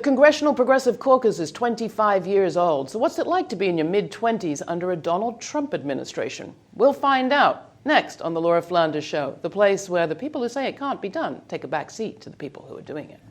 Congressional Progressive Caucus is 25 years old. So what's it like to be in your mid-20s under a Donald Trump administration? We'll find out next on The Laura Flanders Show, the place where the people who say it can't be done take a back seat to the people who are doing it.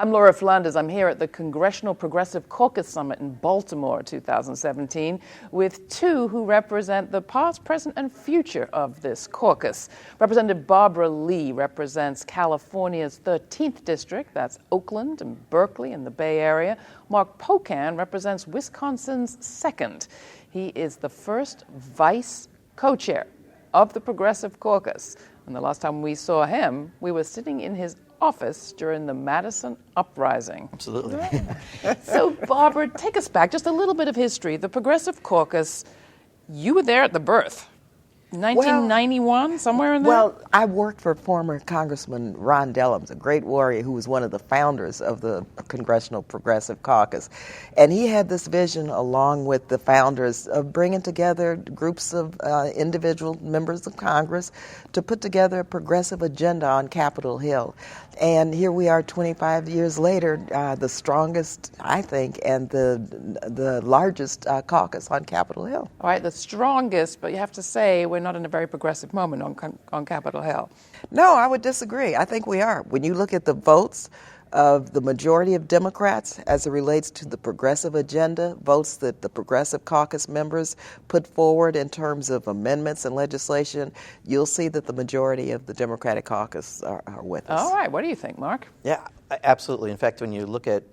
I'm Laura Flanders. I'm here at the Congressional Progressive Caucus Summit in Baltimore 2017 with two who represent the past, present, and future of this caucus. Representative Barbara Lee represents California's 13th district, that's Oakland and Berkeley in the Bay Area. Mark Pocan represents Wisconsin's 2nd. He is the first vice co-chair of the Progressive Caucus. And the last time we saw him, we were sitting in his office during the Madison Uprising. Absolutely. So, Barbara, take us back, just a little bit of history. The Progressive Caucus, you were there at the birth. 1991, somewhere in there? Well, I worked for former Congressman Ron Dellums, a great warrior who was one of the founders of the Congressional Progressive Caucus. And he had this vision, along with the founders, of bringing together groups of individual members of Congress to put together a progressive agenda on Capitol Hill. And here we are 25 years later, the strongest, I think, and the largest caucus on Capitol Hill. All right, the strongest, but you have to say we're not in a very progressive moment on Capitol Hill. No, I would disagree. I think we are. When you look at the votes of the majority of Democrats as it relates to the progressive agenda, votes that the Progressive Caucus members put forward in terms of amendments and legislation, you'll see that the majority of the Democratic caucus are with us. All right. What do you think, Mark? Yeah, absolutely. In fact, when you look at,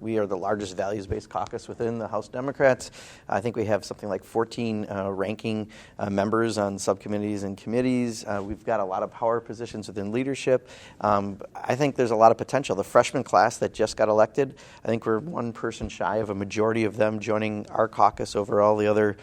we are the largest values-based caucus within the House Democrats. I think we have something like 14 ranking members on subcommittees and committees. We've got a lot of power positions within leadership. I think there's a lot of potential. The freshman class that just got elected, I think we're one person shy of a majority of them joining our caucus over all the other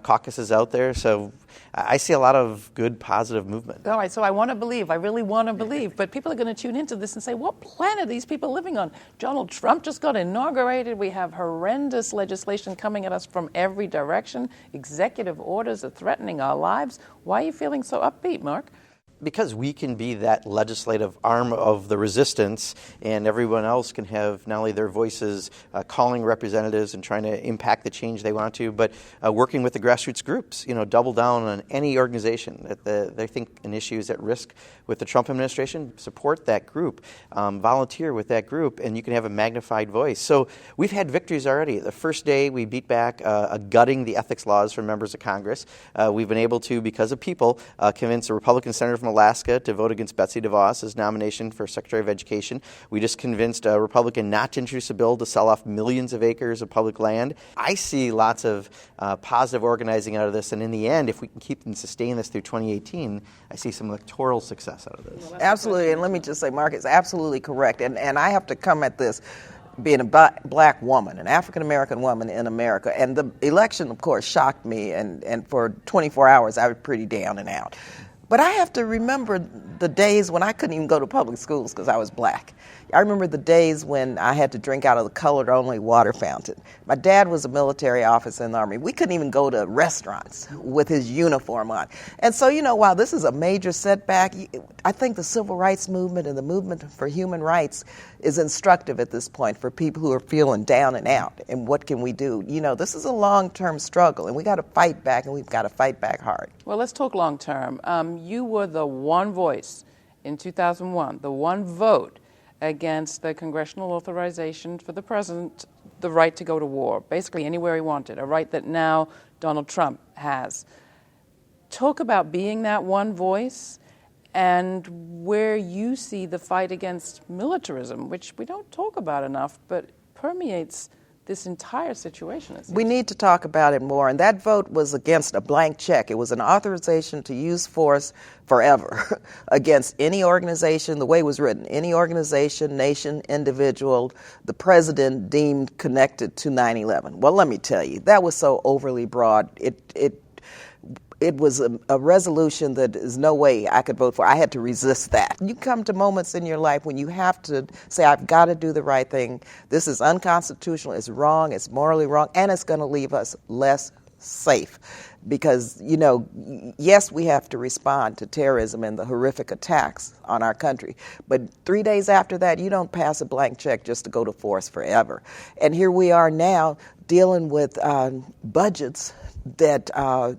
caucuses out there. So I see a lot of good, positive movement. All right, so I want to believe, I really want to believe, but people are going to tune into this and say, what planet are these people living on? Donald Trump just got inaugurated. We have horrendous legislation coming at us from every direction. Executive orders are threatening our lives. Why are you feeling so upbeat, Mark? Because we can be that legislative arm of the resistance, and everyone else can have not only their voices calling representatives and trying to impact the change they want to, but working with the grassroots groups, double down on any organization that they think an issue is at risk with the Trump administration, support that group, volunteer with that group, and you can have a magnified voice. So we've had victories already. The first day we beat back gutting the ethics laws for members of Congress. We've been able to, because of people, convince a Republican senator from Alaska to vote against Betsy DeVos's nomination for Secretary of Education. We just convinced a Republican not to introduce a bill to sell off millions of acres of public land. I see lots of positive organizing out of this, and in the end, if we can keep and sustain this through 2018, I see some electoral success out of this. Absolutely, and let me just say, Mark is absolutely correct, and I have to come at this being a black woman, an African-American woman in America. And the election, of course, shocked me, and for 24 hours, I was pretty down and out. But I have to remember the days when I couldn't even go to public schools because I was black. I remember the days when I had to drink out of the colored-only water fountain. My dad was a military officer in the Army. We couldn't even go to restaurants with his uniform on. And so, while this is a major setback, I think the civil rights movement and the movement for human rights is instructive at this point for people who are feeling down and out. And what can we do? This is a long-term struggle, and we got to fight back, and we've got to fight back hard. Well, let's talk long-term. You were the one voice in 2001, the one vote against the congressional authorization for the president, the right to go to war, basically anywhere he wanted, a right that now Donald Trump has. Talk about being that one voice and where you see the fight against militarism, which we don't talk about enough, but permeates this entire situation. We need to talk about it more, and that vote was against a blank check. It was an authorization to use force forever against any organization, the way it was written, any organization, nation, individual, the president deemed connected to 9/11. Well, let me tell you, that was so overly broad. It was a resolution that is no way I could vote for. I had to resist that. You come to moments in your life when you have to say, I've got to do the right thing. This is unconstitutional, it's wrong, it's morally wrong, and it's going to leave us less safe. Because, yes, we have to respond to terrorism and the horrific attacks on our country. But 3 days after that, you don't pass a blank check just to go to force forever. And here we are now dealing with budgets that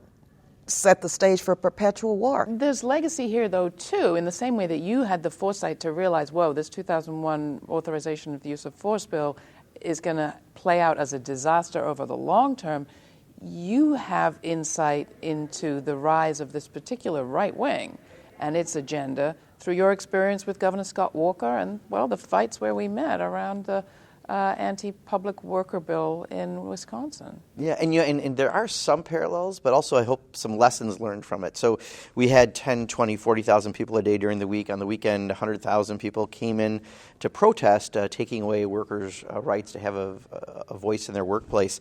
set the stage for perpetual war. There's legacy here, though, too, in the same way that you had the foresight to realize, whoa, this 2001 authorization of the use of force bill is going to play out as a disaster over the long term. You have insight into the rise of this particular right wing and its agenda through your experience with Governor Scott Walker and, well, the fights where we met around the anti-public worker bill in Wisconsin. Yeah, and there are some parallels, but also I hope some lessons learned from it. So we had 10, 20, 40,000 people a day during the week. On the weekend, 100,000 people came in to protest, taking away workers' rights to have a voice in their workplace.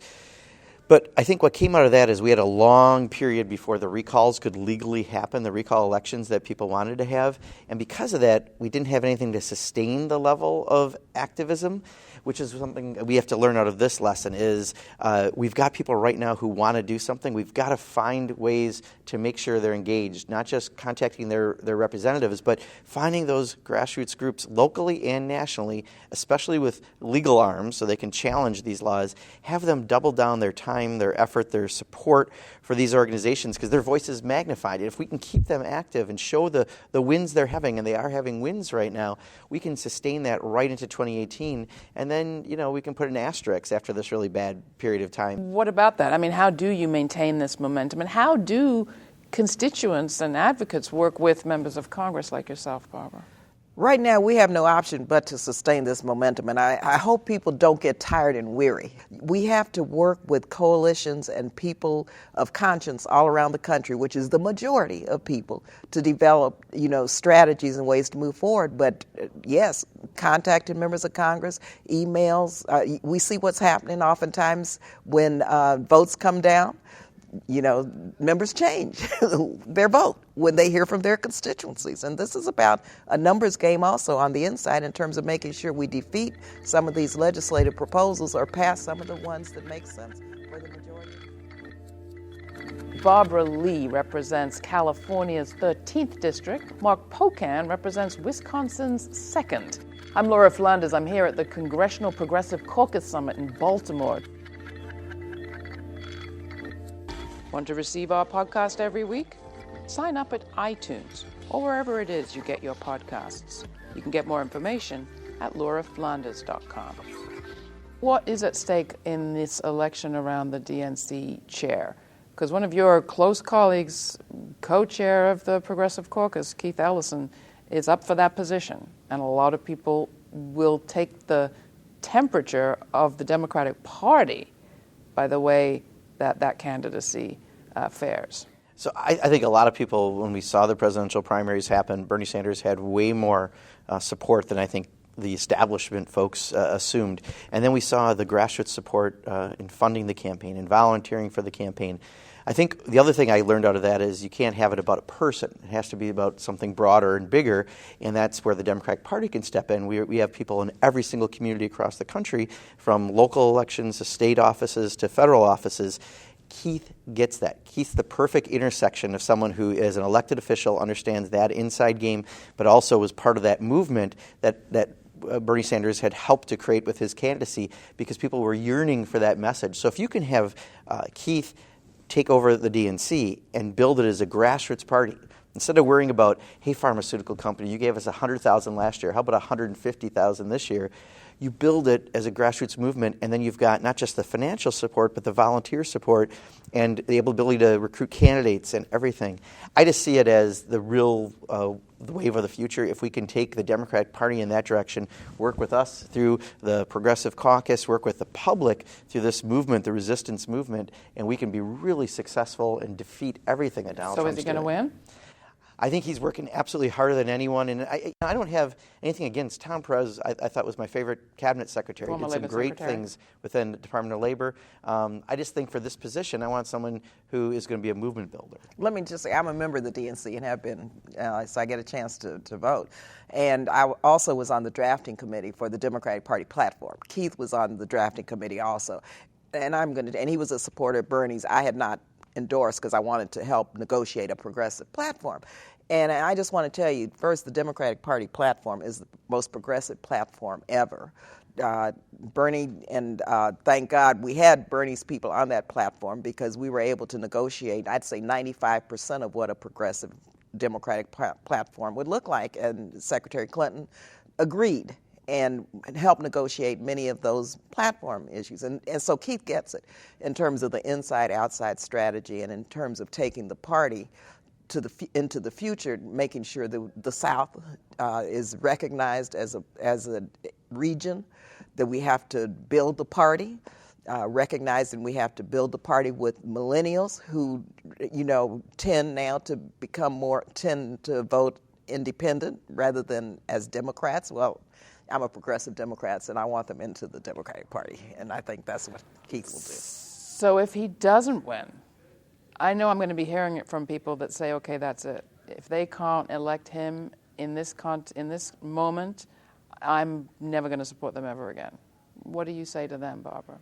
But I think what came out of that is we had a long period before the recalls could legally happen, the recall elections that people wanted to have. And because of that, we didn't have anything to sustain the level of activism, which is something we have to learn out of this lesson is we've got people right now who want to do something. We've got to find ways to make sure they're engaged, not just contacting their representatives, but finding those grassroots groups locally and nationally, especially with legal arms so they can challenge these laws, have them double down their time, their effort, their support for these organizations because their voice is magnified. If we can keep them active and show the wins they're having, and they are having wins right now, we can sustain that right into 2018. And then, we can put an asterisk after this really bad period of time. What about that? I mean, how do you maintain this momentum? And how do constituents and advocates work with members of Congress like yourself, Barbara? Right now, we have no option but to sustain this momentum, and I hope people don't get tired and weary. We have to work with coalitions and people of conscience all around the country, which is the majority of people, to develop, strategies and ways to move forward. But yes, contacting members of Congress, emails. We see what's happening oftentimes when votes come down. Members change their vote when they hear from their constituencies. And this is about a numbers game also on the inside in terms of making sure we defeat some of these legislative proposals or pass some of the ones that make sense for the majority. Barbara Lee represents California's 13th district. Mark Pocan represents Wisconsin's 2nd. I'm Laura Flanders. I'm here at the Congressional Progressive Caucus Summit in Baltimore. Want to receive our podcast every week? Sign up at iTunes or wherever it is you get your podcasts. You can get more information at lauraflanders.com. What is at stake in this election around the DNC chair? Because one of your close colleagues, co-chair of the Progressive Caucus, Keith Ellison, is up for that position. And a lot of people will take the temperature of the Democratic Party by the way that candidacy fares. So I think a lot of people, when we saw the presidential primaries happen, Bernie Sanders had way more support than I think the establishment folks assumed. And then we saw the grassroots support in funding the campaign and volunteering for the campaign. I think the other thing I learned out of that is you can't have it about a person. It has to be about something broader and bigger, and that's where the Democratic Party can step in. We have people in every single community across the country, from local elections to state offices to federal offices. Keith gets that. Keith's the perfect intersection of someone who, as an elected official, understands that inside game, but also was part of that movement that Bernie Sanders had helped to create with his candidacy because people were yearning for that message. So if you can have Keith take over the DNC and build it as a grassroots party, instead of worrying about, hey, pharmaceutical company, you gave us 100,000 last year, how about 150,000 this year? You build it as a grassroots movement, and then you've got not just the financial support, but the volunteer support and the ability to recruit candidates and everything. I just see it as the real the wave of the future. If we can take the Democratic Party in that direction, work with us through the Progressive Caucus, work with the public through this movement, the resistance movement, and we can be really successful and defeat everything that Donald Trump's So is he going to win? I think he's working absolutely harder than anyone, and I don't have anything against Tom Perez. I thought was my favorite cabinet secretary. He did some great things within the Department of Labor. I just think for this position, I want someone who is going to be a movement builder. Let me just say, I'm a member of the DNC and have been, so I get a chance to vote. And I also was on the drafting committee for the Democratic Party platform. Keith was on the drafting committee also. and he was a supporter of Bernie's. I had not endorsed because I wanted to help negotiate a progressive platform. And I just want to tell you, first, the Democratic Party platform is the most progressive platform ever. Bernie, and thank God we had Bernie's people on that platform because we were able to negotiate, I'd say 95% of what a progressive Democratic platform would look like. And Secretary Clinton agreed and helped negotiate many of those platform issues. And so Keith gets it in terms of the inside-outside strategy and in terms of taking the party into the future, making sure that the South is recognized as a region, that we have to build the party, recognizing we have to build the party with millennials who, tend to vote independent rather than as Democrats. Well, I'm a progressive Democrat, and I want them into the Democratic Party, and I think that's what Keith will do. So if he doesn't win, I know I'm going to be hearing it from people that say, okay, that's it. If they can't elect him in this moment, I'm never going to support them ever again. What do you say to them, Barbara?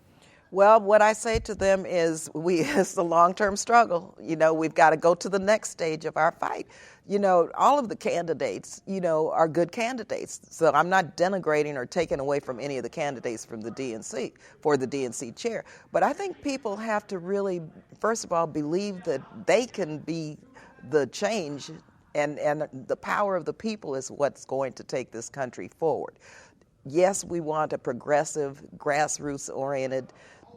Well, what I say to them is it's a long-term struggle. We've got to go to the next stage of our fight. All of the candidates, are good candidates. So I'm not denigrating or taking away from any of the candidates from the DNC for the DNC chair. But I think people have to really, first of all, believe that they can be the change, and the power of the people is what's going to take this country forward. Yes, we want a progressive, grassroots-oriented,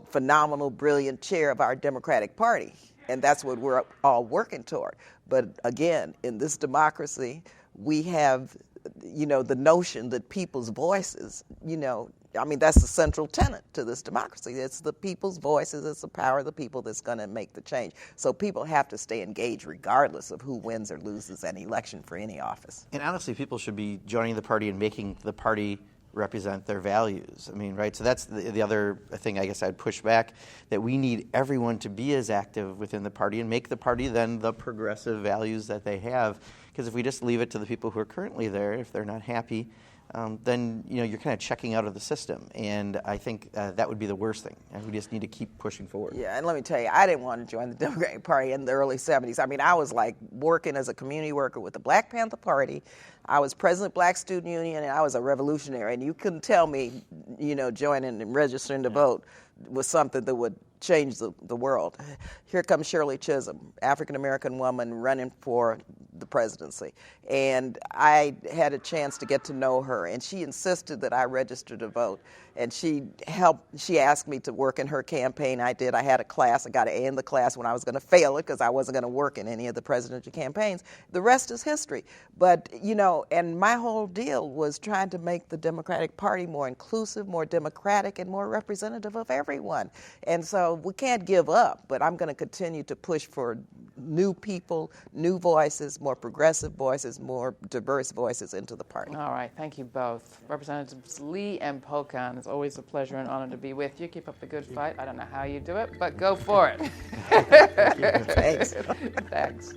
phenomenal, brilliant chair of our Democratic Party, and that's what we're all working toward. But again, in this democracy, we have, the notion that people's voices, that's the central tenet to this democracy. It's the people's voices, it's the power of the people that's going to make the change. So people have to stay engaged regardless of who wins or loses an election for any office. And honestly, people should be joining the party and making the party represent their values. Right? So that's the other thing I guess I'd push back, that we need everyone to be as active within the party and make the party then the progressive values that they have. Because if we just leave it to the people who are currently there, if they're not happy, then you're kind of checking out of the system. And I think that would be the worst thing. And we just need to keep pushing forward. Yeah, and let me tell you, I didn't want to join the Democratic Party in the early 70s. I was like working as a community worker with the Black Panther Party. I was president of Black Student Union, and I was a revolutionary. And you couldn't tell me, joining and registering to vote was something that would change the world. Here comes Shirley Chisholm, African-American woman running for the presidency. And I had a chance to get to know her, and she insisted that I register to vote. And she asked me to work in her campaign. I did. I had a class. I got an A in the class when I was going to fail it because I wasn't going to work in any of the presidential campaigns. The rest is history. But, and my whole deal was trying to make the Democratic Party more inclusive, more democratic, and more representative of everyone. And so we can't give up, but I'm going to continue to push for new people, new voices, more progressive voices, more diverse voices into the party. All right. Thank you both. Representatives Lee and Pocan, it's always a pleasure and honor to be with you. Keep up the good fight. I don't know how you do it, but go for it. Thanks. Thanks.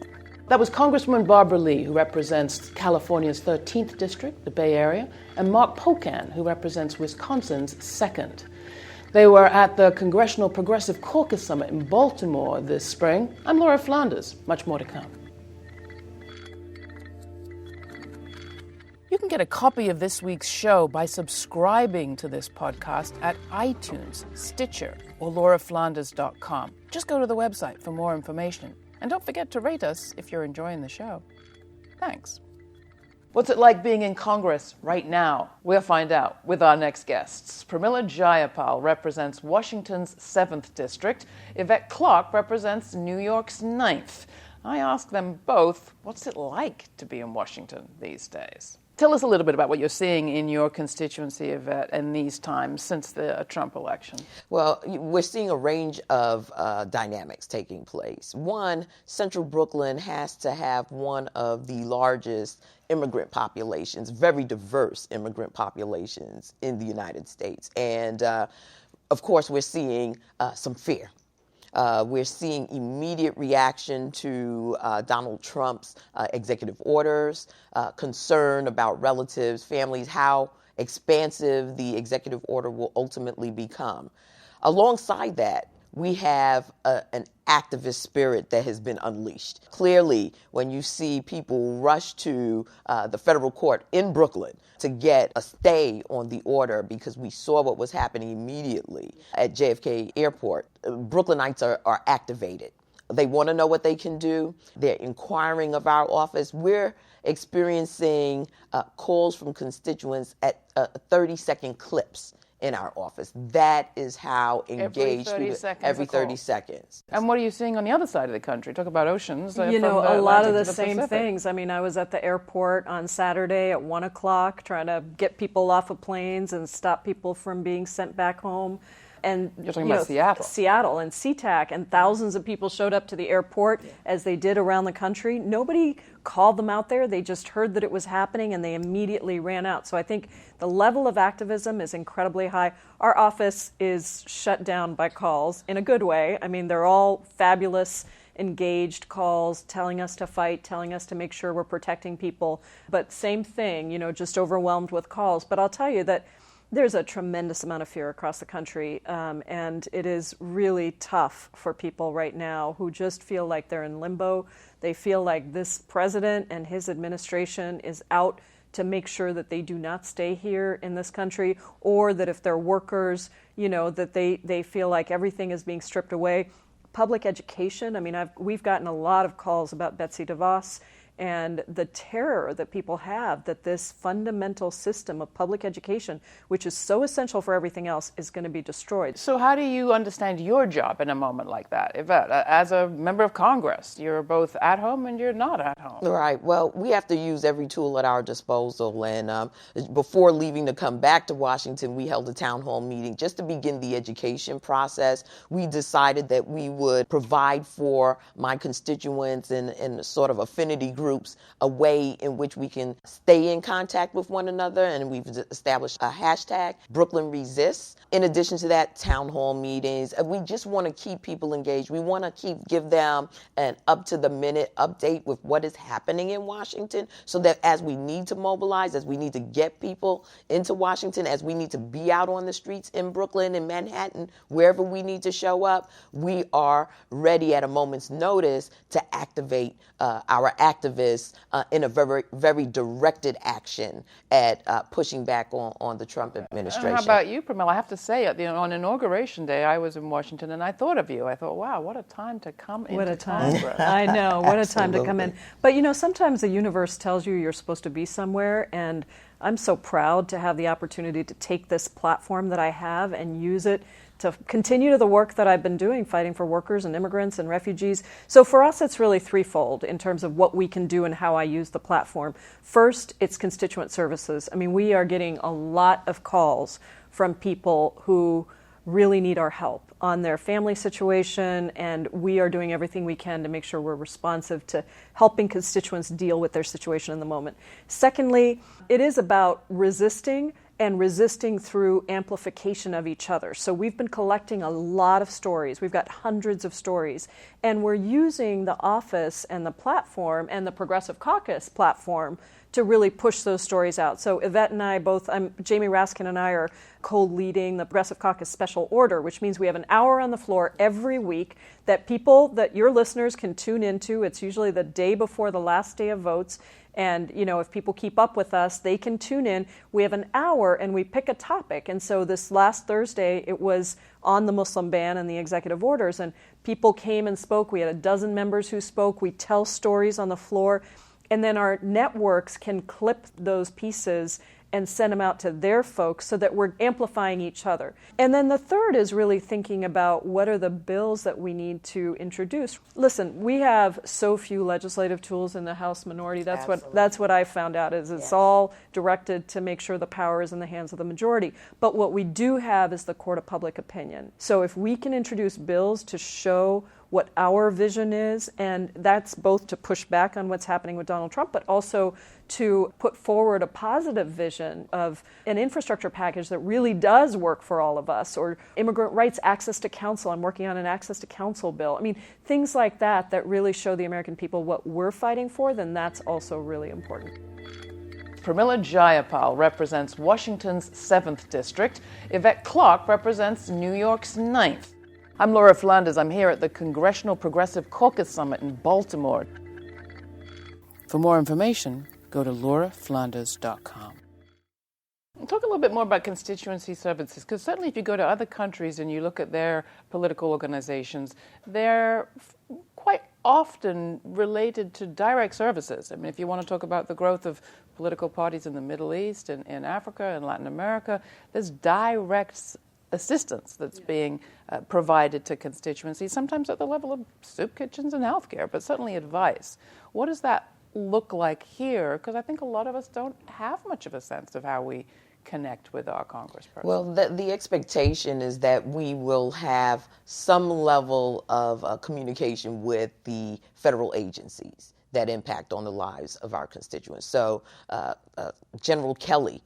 That was Congresswoman Barbara Lee, who represents California's 13th District, the Bay Area, and Mark Pocan, who represents Wisconsin's 2nd. They were at the Congressional Progressive Caucus Summit in Baltimore this spring. I'm Laura Flanders. Much more to come. You can get a copy of this week's show by subscribing to this podcast at iTunes, Stitcher, or lauraflanders.com. Just go to the website for more information. And don't forget to rate us if you're enjoying the show. Thanks. What's it like being in Congress right now? We'll find out with our next guests. Pramila Jayapal represents Washington's 7th District. Yvette Clarke represents New York's 9th. I ask them both, what's it like to be in Washington these days? Tell us a little bit about what you're seeing in your constituency, Yvette, in these times since the Trump election. Well, we're seeing a range of dynamics taking place. One, Central Brooklyn has to have one of the largest immigrant populations, very diverse immigrant populations in the United States. And, of course, we're seeing some fear. We're seeing immediate reaction to Donald Trump's executive orders, concern about relatives, families, how expansive the executive order will ultimately become. Alongside that, we have an activist spirit that has been unleashed. Clearly, when you see people rush to the federal court in Brooklyn to get a stay on the order because we saw what was happening immediately at JFK Airport, Brooklynites are activated. They want to know what they can do. They're inquiring of our office. We're experiencing calls from constituents at 30-second clips in our office. That is how engaged every 30 seconds. And what are you seeing on the other side of the country? Talk about oceans. A lot of the same things. I mean, I was at the airport on Saturday at 1 o'clock trying to get people off of planes and stop people from being sent back home. And you're talking about Seattle. Seattle and SeaTac, and thousands of people showed up to the airport as they did around the country. Nobody called them out there. They just heard that it was happening and they immediately ran out. So I think the level of activism is incredibly high. Our office is shut down by calls in a good way. I mean, they're all fabulous, engaged calls telling us to fight, telling us to make sure we're protecting people. But same thing, just overwhelmed with calls. But I'll tell you that there's a tremendous amount of fear across the country, and it is really tough for people right now who just feel like they're in limbo. They feel like this president and his administration is out to make sure that they do not stay here in this country, or that if they're workers, that they feel like everything is being stripped away. Public education, I mean, we've gotten a lot of calls about Betsy DeVos and the terror that people have that this fundamental system of public education, which is so essential for everything else, is going to be destroyed. So how do you understand your job in a moment like that, Yvette? As a member of Congress, you're both at home and you're not at home. Right. Well, we have to use every tool at our disposal. And before leaving to come back to Washington, we held a town hall meeting just to begin the education process. We decided that we would provide for my constituents and sort of affinity groups a way in which we can stay in contact with one another, and we've established a hashtag, Brooklyn Resists. In addition to that, town hall meetings. We just want to keep people engaged. We want to give them an up-to-the-minute update with what is happening in Washington, so that as we need to mobilize, as we need to get people into Washington, as we need to be out on the streets in Brooklyn and Manhattan, wherever we need to show up, we are ready at a moment's notice to activate our activists in a very, very directed action at pushing back on the Trump administration. How about you, Pramila? I have to say, on Inauguration Day, I was in Washington and I thought of you. I thought, wow, what a time to come into Congress. I know, what a time to come in. But sometimes the universe tells you you're supposed to be somewhere, and I'm so proud to have the opportunity to take this platform that I have and use it to continue the work that I've been doing, fighting for workers and immigrants and refugees. So for us, it's really threefold in terms of what we can do and how I use the platform. First, it's constituent services. I mean, we are getting a lot of calls from people who really need our help on their family situation, and we are doing everything we can to make sure we're responsive to helping constituents deal with their situation in the moment. Secondly, it is about resisting through amplification of each other. So we've been collecting a lot of stories. We've got hundreds of stories. And we're using the office and the platform and the Progressive Caucus platform to really push those stories out. So Yvette and I both, Jamie Raskin and I are co-leading the Progressive Caucus Special Order, which means we have an hour on the floor every week that your listeners can tune into. It's usually the day before the last day of votes. And, if people keep up with us, they can tune in. We have an hour and we pick a topic. And so this last Thursday, it was on the Muslim ban and the executive orders. And people came and spoke. We had a dozen members who spoke. We tell stories on the floor. And then our networks can clip those pieces and send them out to their folks so that we're amplifying each other. And then the third is really thinking about what are the bills that we need to introduce. Listen, we have so few legislative tools in the House minority. That's what I found out is it's all directed to make sure the power is in the hands of the majority. But what we do have is the court of public opinion. So if we can introduce bills to show what our vision is, and that's both to push back on what's happening with Donald Trump, but also to put forward a positive vision of an infrastructure package that really does work for all of us, or immigrant rights, access to counsel. I'm working on an access to counsel bill. I mean, things like that really show the American people what we're fighting for, then that's also really important. Pramila Jayapal represents Washington's 7th District. Yvette Clarke represents New York's 9th. I'm Laura Flanders. I'm here at the Congressional Progressive Caucus Summit in Baltimore. For more information, go to lauraflanders.com. Talk a little bit more about constituency services, because certainly if you go to other countries and you look at their political organizations, they're quite often related to direct services. I mean, if you want to talk about the growth of political parties in the Middle East and in Africa and Latin America, there's direct assistance that's being provided to constituencies, sometimes at the level of soup kitchens and healthcare, but certainly advice. What does that look like here? Because I think a lot of us don't have much of a sense of how we connect with our congressperson. Well, the expectation is that we will have some level of communication with the federal agencies that impact on the lives of our constituents. So General Kelly,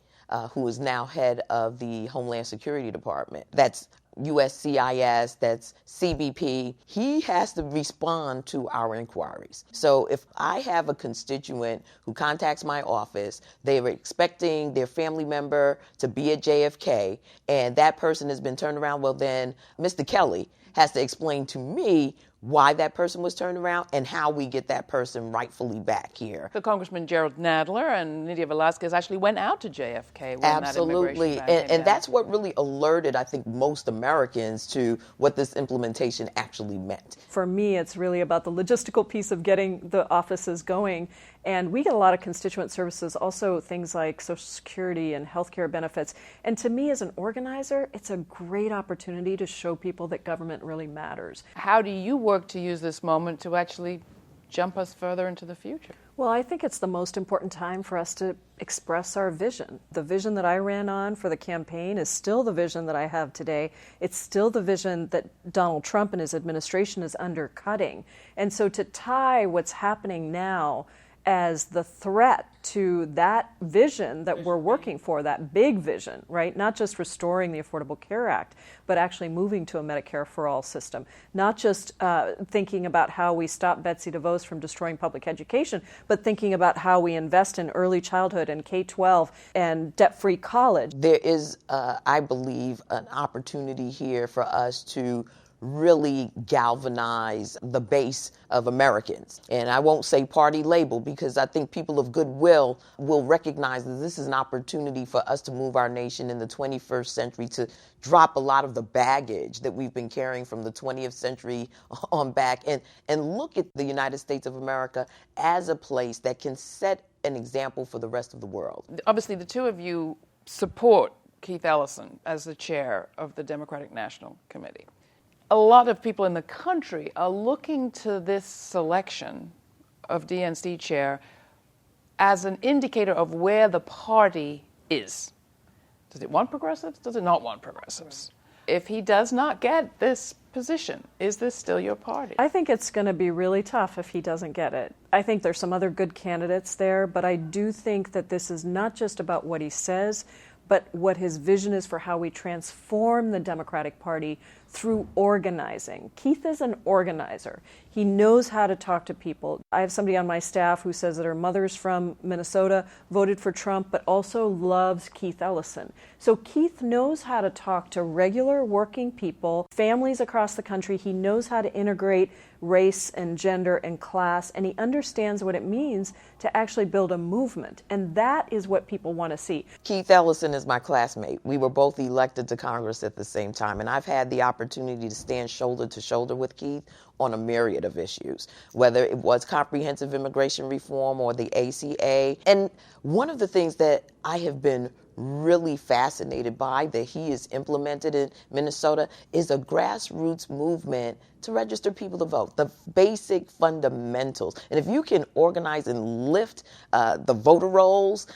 who is now head of the Homeland Security Department, that's USCIS, that's CBP, he has to respond to our inquiries. So if I have a constituent who contacts my office, they were expecting their family member to be at JFK, and that person has been turned around, well then Mr. Kelly has to explain to me why that person was turned around and how we get that person rightfully back here. So Congressman Gerald Nadler and Nydia Velázquez actually went out to JFK when Absolutely. that immigration ban and that's what really alerted, I think, most Americans to what this implementation actually meant. For me, it's really about the logistical piece of getting the offices going. And we get a lot of constituent services, also things like Social Security and healthcare benefits. And to me, as an organizer, it's a great opportunity to show people that government really matters. How do you work to use this moment to actually jump us further into the future? Well, I think it's the most important time for us to express our vision. The vision that I ran on for the campaign is still the vision that I have today. It's still the vision that Donald Trump and his administration is undercutting. And so to tie what's happening now as the threat to that vision that we're working for, that big vision, right? Not just restoring the Affordable Care Act, but actually moving to a Medicare for All system. Not just thinking about how we stop Betsy DeVos from destroying public education, but thinking about how we invest in early childhood and K-12 and debt-free college. There is, I believe, an opportunity here for us to really galvanize the base of Americans. And I won't say party label, because I think people of goodwill will recognize that this is an opportunity for us to move our nation in the 21st century, to drop a lot of the baggage that we've been carrying from the 20th century on back, and look at the United States of America as a place that can set an example for the rest of the world. Obviously, the two of you support Keith Ellison as the chair of the Democratic National Committee. A lot of people in the country are looking to this selection of DNC chair as an indicator of where the party is. Does it want progressives? Does it not want progressives? If he does not get this position, is this still your party? I think it's going to be really tough if he doesn't get it. I think there's some other good candidates there, but I do think that this is not just about what he says, but what his vision is for how we transform the Democratic Party through organizing. Keith is an organizer. He knows how to talk to people. I have somebody on my staff who says that her mother's from Minnesota, voted for Trump, but also loves Keith Ellison. So Keith knows how to talk to regular working people, families across the country. He knows how to integrate race and gender and class, and he understands what it means to actually build a movement. And that is what people want to see. Keith Ellison is my classmate. We were both elected to Congress at the same time, and I've had the opportunity to stand shoulder to shoulder with Keith on a myriad of issues, whether it was comprehensive immigration reform or the ACA. And one of the things that I have been really fascinated by that he has implemented in Minnesota is a grassroots movement to register people to vote, the basic fundamentals. And if you can organize and lift the voter rolls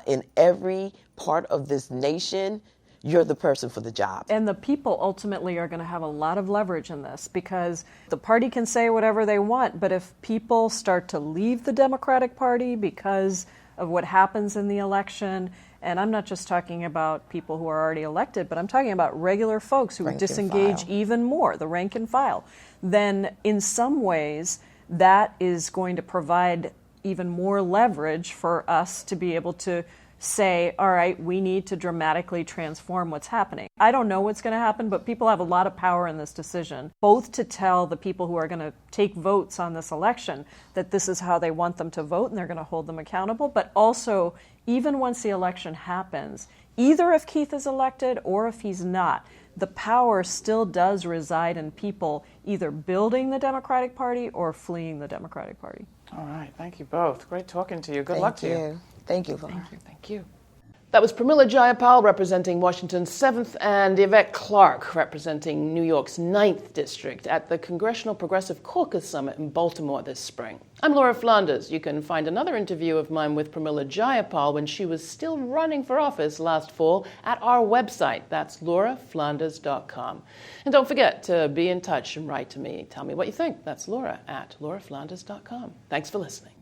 in every part of this nation, you're the person for the job. And the people ultimately are going to have a lot of leverage in this, because the party can say whatever they want, but if people start to leave the Democratic Party because of what happens in the election, and I'm not just talking about people who are already elected, but I'm talking about regular folks who disengage even more, the rank and file, then in some ways that is going to provide even more leverage for us to be able to say, all right, we need to dramatically transform what's happening. I don't know what's going to happen, but people have a lot of power in this decision, both to tell the people who are going to take votes on this election that this is how they want them to vote and they're going to hold them accountable, but also, even once the election happens, either if Keith is elected or if he's not, the power still does reside in people either building the Democratic Party or fleeing the Democratic Party. All right. Thank you both. Great talking to you. Good luck to you. Thank you. Thank you. That was Pramila Jayapal representing Washington's 7th and Yvette Clarke representing New York's 9th District at the Congressional Progressive Caucus Summit in Baltimore this spring. I'm Laura Flanders. You can find another interview of mine with Pramila Jayapal when she was still running for office last fall at our website. That's lauraflanders.com. And don't forget to be in touch and write to me. Tell me what you think. That's Laura at lauraflanders.com. Thanks for listening.